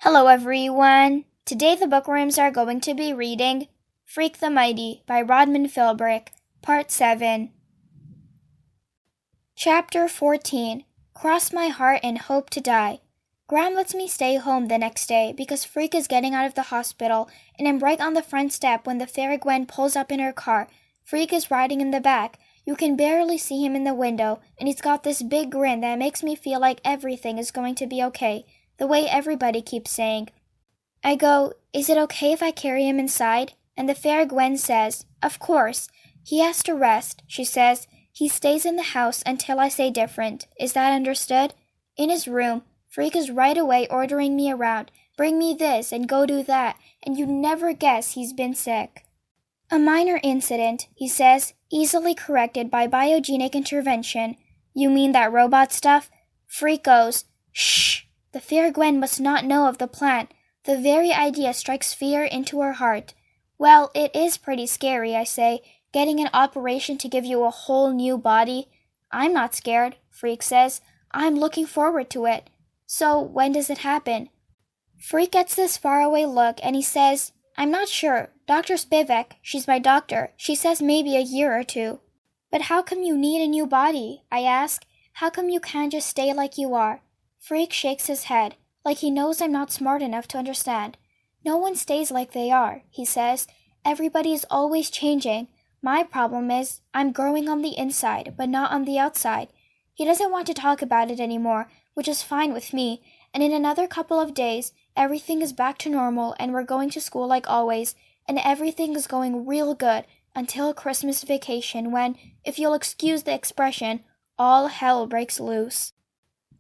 Hello everyone! Today the Bookworms are going to be reading Freak the Mighty by Rodman Philbrick, Part 7. Chapter 14. Cross my heart and hope to die. Graham lets me stay home the next day because Freak is getting out of the hospital and I'm right on the front step when the fair Gwen pulls up in her car. Freak is riding in the back. You can barely see him in the window and he's got this big grin that makes me feel like everything is going to be okay. The way everybody keeps saying. I go, is it okay if I carry him inside? And the fair Gwen says, of course. He has to rest, she says. He stays in the house until I say different. Is that understood? In his room, Freak is right away ordering me around. Bring me this and go do that. And you'd never guess he's been sick. A minor incident, he says, easily corrected by biogenic intervention. You mean that robot stuff? Freak goes, shh. The fair Gwen must not know of the plan. The very idea strikes fear into her heart. Well, it is pretty scary, I say, getting an operation to give you a whole new body. I'm not scared, Freak says. I'm looking forward to it. So, when does it happen? Freak gets this faraway look and he says, I'm not sure. Dr. Spivak, she's my doctor, she says maybe a year or two. But how come you need a new body? I ask. How come you can't just stay like you are? Freak shakes his head, like he knows I'm not smart enough to understand. No one stays like they are, he says. Everybody is always changing. My problem is, I'm growing on the inside, but not on the outside. He doesn't want to talk about it anymore, which is fine with me, and in another couple of days, everything is back to normal and we're going to school like always, and everything is going real good until Christmas vacation when, if you'll excuse the expression, all hell breaks loose.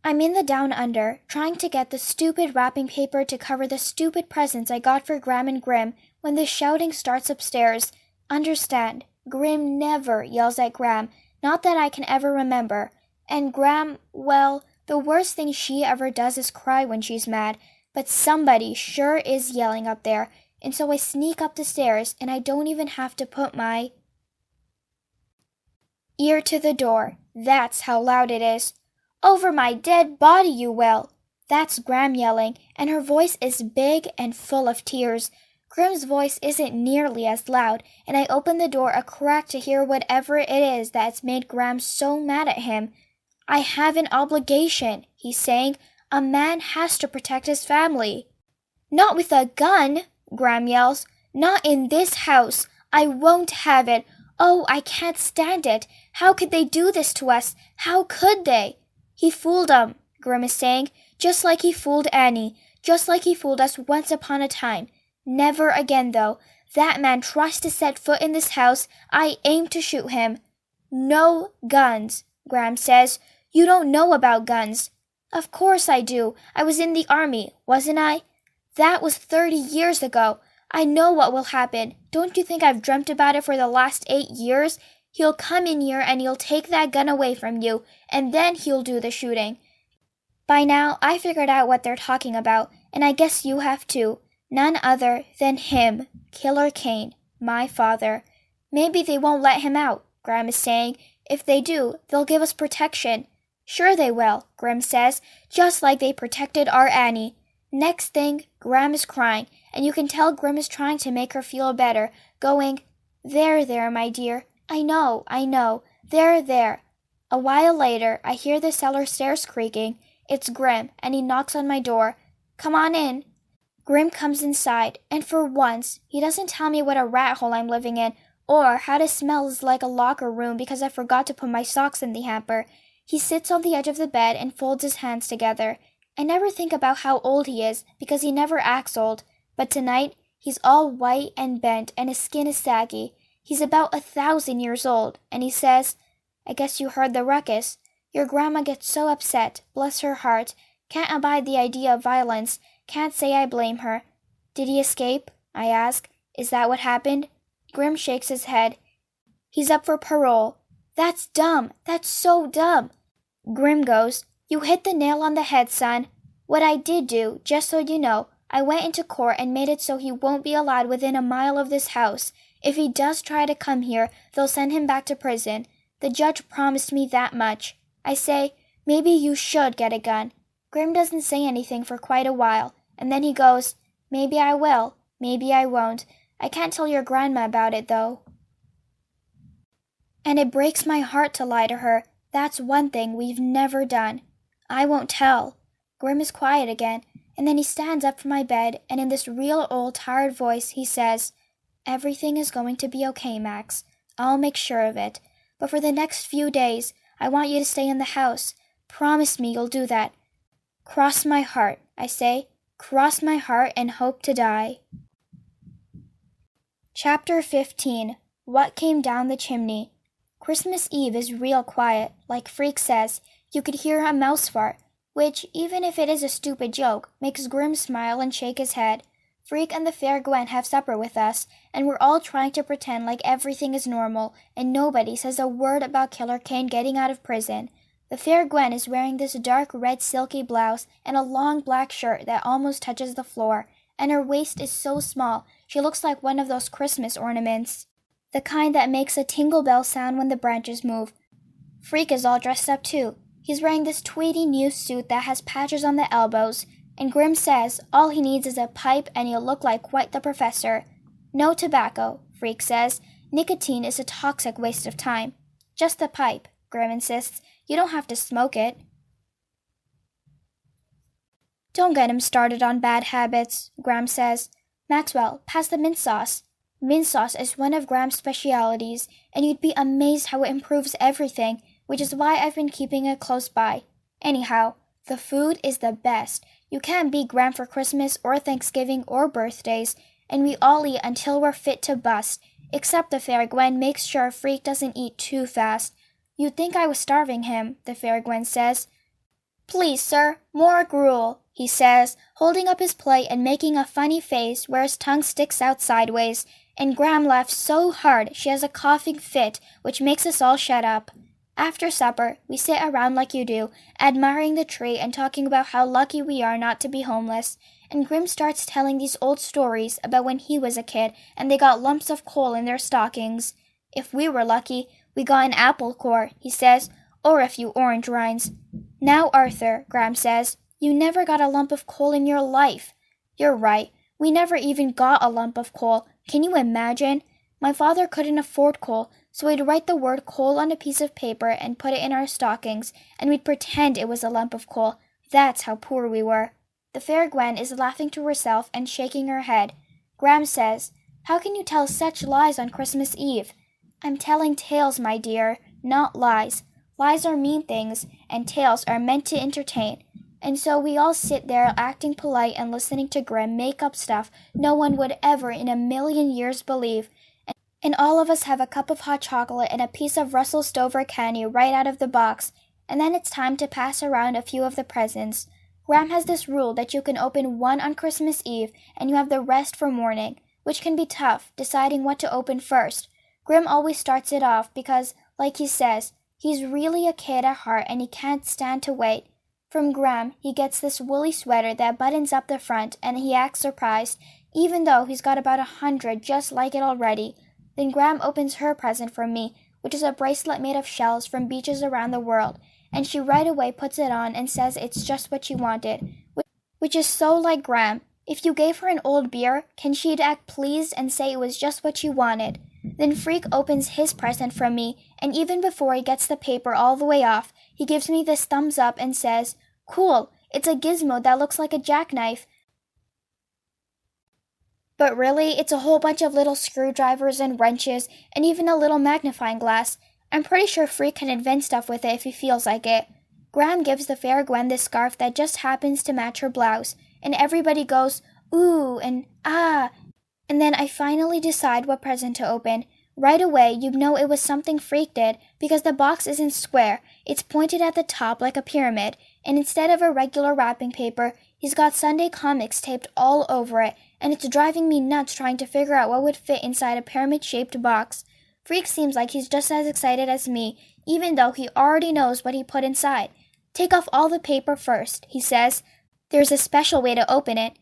I'm in the Down Under, trying to get the stupid wrapping paper to cover the stupid presents I got for Graham and Grim when the shouting starts upstairs. Understand, Grim never yells at Graham, not that I can ever remember. And Graham, well, the worst thing she ever does is cry when she's mad, but somebody sure is yelling up there, and so I sneak up the stairs and I don't even have to put my ear to the door. That's how loud it is. Over my dead body, you will! That's Graham yelling, and her voice is big and full of tears. Grim's voice isn't nearly as loud, and I open the door a crack to hear whatever it is that's made Graham so mad at him. I have an obligation, he's saying. A man has to protect his family. Not with a gun, Graham yells. Not in this house. I won't have it. Oh, I can't stand it. How could they do this to us? How could they? He fooled 'em, Grim is saying, just like he fooled Annie, just like he fooled us once upon a time. Never again, though. That man tries to set foot in this house, I aim to shoot him. No guns, Graham says. You don't know about guns. Of course I do. I was in the army, wasn't I? That was 30 years ago. I know what will happen. Don't you think I've dreamt about it for the last 8 years? He'll come in here and he'll take that gun away from you, and then he'll do the shooting. By now, I figured out what they're talking about, and I guess you have too. None other than him, Killer Kane, my father. Maybe they won't let him out, Graham is saying. If they do, they'll give us protection. Sure they will, Grim says, just like they protected our Annie. Next thing, Graham is crying, and you can tell Grim is trying to make her feel better, going, There, my dear. I know. There. A while later, I hear the cellar stairs creaking. It's Grim, and he knocks on my door. Come on in. Grim comes inside, and for once, he doesn't tell me what a rat hole I'm living in, or how to smell is like a locker room because I forgot to put my socks in the hamper. He sits on the edge of the bed and folds his hands together. I never think about how old he is, because he never acts old, but tonight, he's all white and bent, and his skin is saggy. He's about 1,000 years old, and he says, I guess you heard the ruckus. Your grandma gets so upset, bless her heart, can't abide the idea of violence, can't say I blame her. Did he escape? I ask. Is that what happened? Grim shakes his head. He's up for parole. That's dumb. That's so dumb. Grim goes, You hit the nail on the head, son. What I did do, just so you know, I went into court and made it so he won't be allowed within a mile of this house. If he does try to come here, they'll send him back to prison. The judge promised me that much. I say, maybe you should get a gun. Grim doesn't say anything for quite a while, And then he goes, "Maybe I will, maybe I won't. I can't tell your grandma about it, though." And it breaks my heart to lie to her. That's one thing we've never done. I won't tell. Grim is quiet again, and then he stands up from my bed, and in this real old tired voice he says, "Everything is going to be okay, Max. I'll make sure of it. But for the next few days, I want you to stay in the house. Promise me you'll do that. Cross my heart, I say. Cross my heart and hope to die." Chapter 15. What Came Down the Chimney. Christmas Eve is real quiet. Like Freak says, you could hear a mouse fart, which, even if it is a stupid joke, makes Grim smile and shake his head. Freak and the fair Gwen have supper with us, and we're all trying to pretend like everything is normal, and nobody says a word about Killer Kane getting out of prison. The fair Gwen is wearing this dark red silky blouse and a long black shirt that almost touches the floor, and her waist is so small she looks like one of those Christmas ornaments, the kind that makes a tingle bell sound when the branches move. Freak is all dressed up too. He's wearing this tweedy new suit that has patches on the elbows, and Grim says all he needs is a pipe and he'll look like quite the professor. "No tobacco," Freak says. "Nicotine is a toxic waste of time." "Just the pipe," Grim insists. "You don't have to smoke it." "Don't get him started on bad habits," Gram says. "Maxwell, pass the mint sauce." Mint sauce is one of Gram's specialities, and you'd be amazed how it improves everything, which is why I've been keeping it close by. Anyhow, the food is the best. You can't beat Gram for Christmas or Thanksgiving or birthdays, and we all eat until we're fit to bust, except the fair Gwen makes sure Freak doesn't eat too fast. "You'd think I was starving him," the fair Gwen says. "Please, sir, more gruel," he says, holding up his plate and making a funny face where his tongue sticks out sideways, and Gram laughs so hard she has a coughing fit, which makes us all shut up. After supper, we sit around like you do, admiring the tree and talking about how lucky we are not to be homeless, and Grim starts telling these old stories about when he was a kid and they got lumps of coal in their stockings. "If we were lucky, we got an apple core," he says, "or a few orange rinds." "Now, Arthur," Gram says, "you never got a lump of coal in your life." "You're right. We never even got a lump of coal. Can you imagine? My father couldn't afford coal, so he'd write the word coal on a piece of paper and put it in our stockings, and we'd pretend it was a lump of coal. That's how poor we were." The fair Gwen is laughing to herself and shaking her head. Gram says, "How can you tell such lies on Christmas Eve?" "I'm telling tales, my dear, not lies. Lies are mean things, and tales are meant to entertain. And so we all sit there acting polite and listening to Grim make up stuff no one would ever in a million years believe, and all of us have a cup of hot chocolate and a piece of Russell Stover candy right out of the box, and then it's time to pass around a few of the presents. Gram has this rule that you can open one on Christmas Eve and you have the rest for morning, which can be tough, deciding what to open first. Grim always starts it off because, like he says, he's really a kid at heart and he can't stand to wait. From Gram, he gets this woolly sweater that buttons up the front, and he acts surprised, even though he's got about 100 just like it already. Then Gram opens her present from me, which is a bracelet made of shells from beaches around the world, and she right away puts it on and says it's just what she wanted, which is so like Gram. If you gave her an old beer, she'd act pleased and say it was just what she wanted. Then Freak opens his present from me, and even before he gets the paper all the way off, he gives me this thumbs up and says, "Cool, it's a gizmo that looks like a jackknife." But really, it's a whole bunch of little screwdrivers and wrenches, and even a little magnifying glass. I'm pretty sure Freak can invent stuff with it if he feels like it. Gram gives the fair Gwen this scarf that just happens to match her blouse, and everybody goes, "Ooh," and "Ah," and then I finally decide what present to open. Right away, you'd know it was something Freak did, because the box isn't square, it's pointed at the top like a pyramid, and instead of a regular wrapping paper, he's got Sunday comics taped all over it, and it's driving me nuts trying to figure out what would fit inside a pyramid-shaped box. Freak seems like he's just as excited as me, even though he already knows what he put inside. "Take off all the paper first," he says. "There's a special way to open it."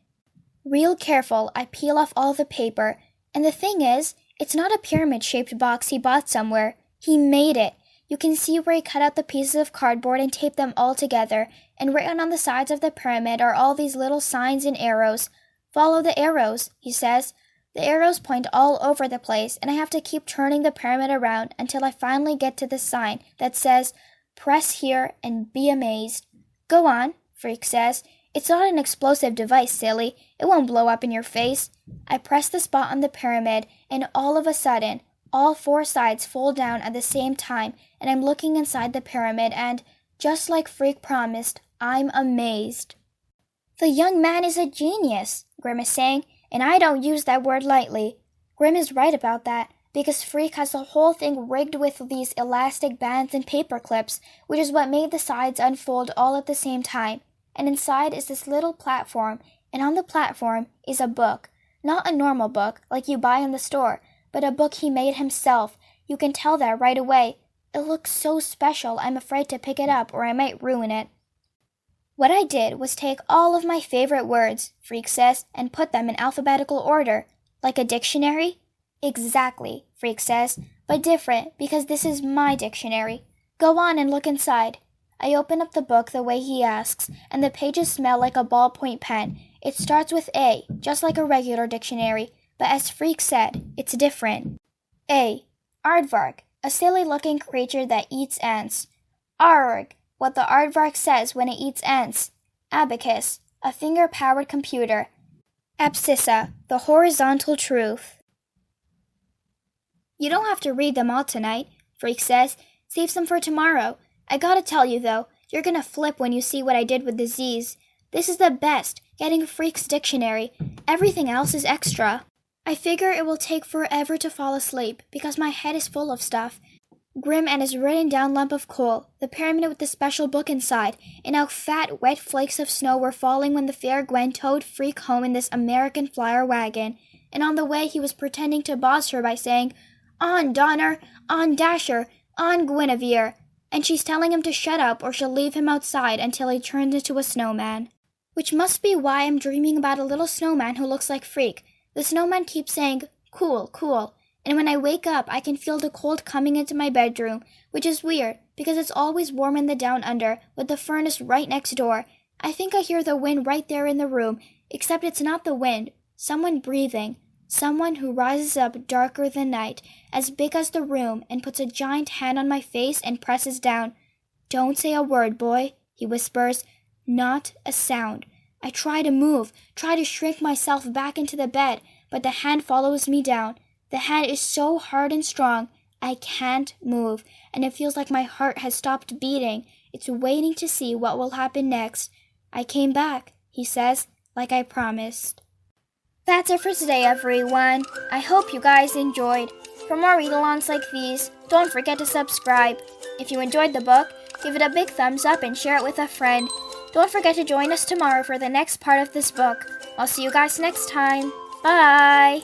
Real careful, I peel off all the paper, and the thing is, it's not a pyramid-shaped box he bought somewhere. He made it. You can see where he cut out the pieces of cardboard and taped them all together, and written on the sides of the pyramid are all these little signs and arrows. Follow the arrows, he says. The arrows point all over the place, and I have to keep turning the pyramid around until I finally get to the sign that says, "Press here and be amazed." "Go on," Freak says. "It's not an explosive device, silly. It won't blow up in your face." I press the spot on the pyramid, and all of a sudden, all 4 sides fold down at the same time, and I'm looking inside the pyramid, and, just like Freak promised, I'm amazed. "The young man is a genius," Grim is saying, and I don't use that word lightly. Grim is right about that, because Freak has the whole thing rigged with these elastic bands and paper clips, which is what made the sides unfold all at the same time. And inside is this little platform, and on the platform is a book. Not a normal book, like you buy in the store, but a book he made himself. You can tell that right away. It looks so special, I'm afraid to pick it up or I might ruin it. What I did was take all of my favorite words, Freak says, and put them in alphabetical order. Like a dictionary? Exactly, Freak says, but different because this is my dictionary. Go on and look inside. I open up the book the way he asks, and the pages smell like a ballpoint pen. It starts with A, just like a regular dictionary, but as Freak said, it's different. A. Aardvark, a silly-looking creature that eats ants. Arg, what the aardvark says when it eats ants. Abacus, a finger-powered computer. Abscissa, the horizontal truth. You don't have to read them all tonight, Freak says. Save some for tomorrow. I gotta tell you, though, you're gonna flip when you see what I did with the Z's. This is the best, getting Freak's dictionary. Everything else is extra. I figure it will take forever to fall asleep, because my head is full of stuff. Grim and his written down lump of coal, the pyramid with the special book inside, and how fat, wet flakes of snow were falling when the Fair Gwen towed Freak home in this American flyer wagon. And on the way he was pretending to boss her by saying, "On, Donner! On, Dasher! On, Guinevere!" And she's telling him to shut up or she'll leave him outside until he turns into a snowman. Which must be why I'm dreaming about a little snowman who looks like Freak. The snowman keeps saying, "Cool, cool." And when I wake up, I can feel the cold coming into my bedroom, which is weird, because it's always warm in the down under, with the furnace right next door. I think I hear the wind right there in the room, except it's not the wind. Someone breathing. Someone who rises up darker than night, as big as the room, and puts a giant hand on my face and presses down. "Don't say a word, boy," he whispers. Not a sound. I try to move, try to shrink myself back into the bed, but the hand follows me down. The hand is so hard and strong, I can't move, and it feels like my heart has stopped beating. It's waiting to see what will happen next. "I came back," he says, like I promised. That's it for today, everyone. I hope you guys enjoyed. For more read-alongs like these, don't forget to subscribe. If you enjoyed the book, give it a big thumbs up and share it with a friend. Don't forget to join us tomorrow for the next part of this book. I'll see you guys next time. Bye!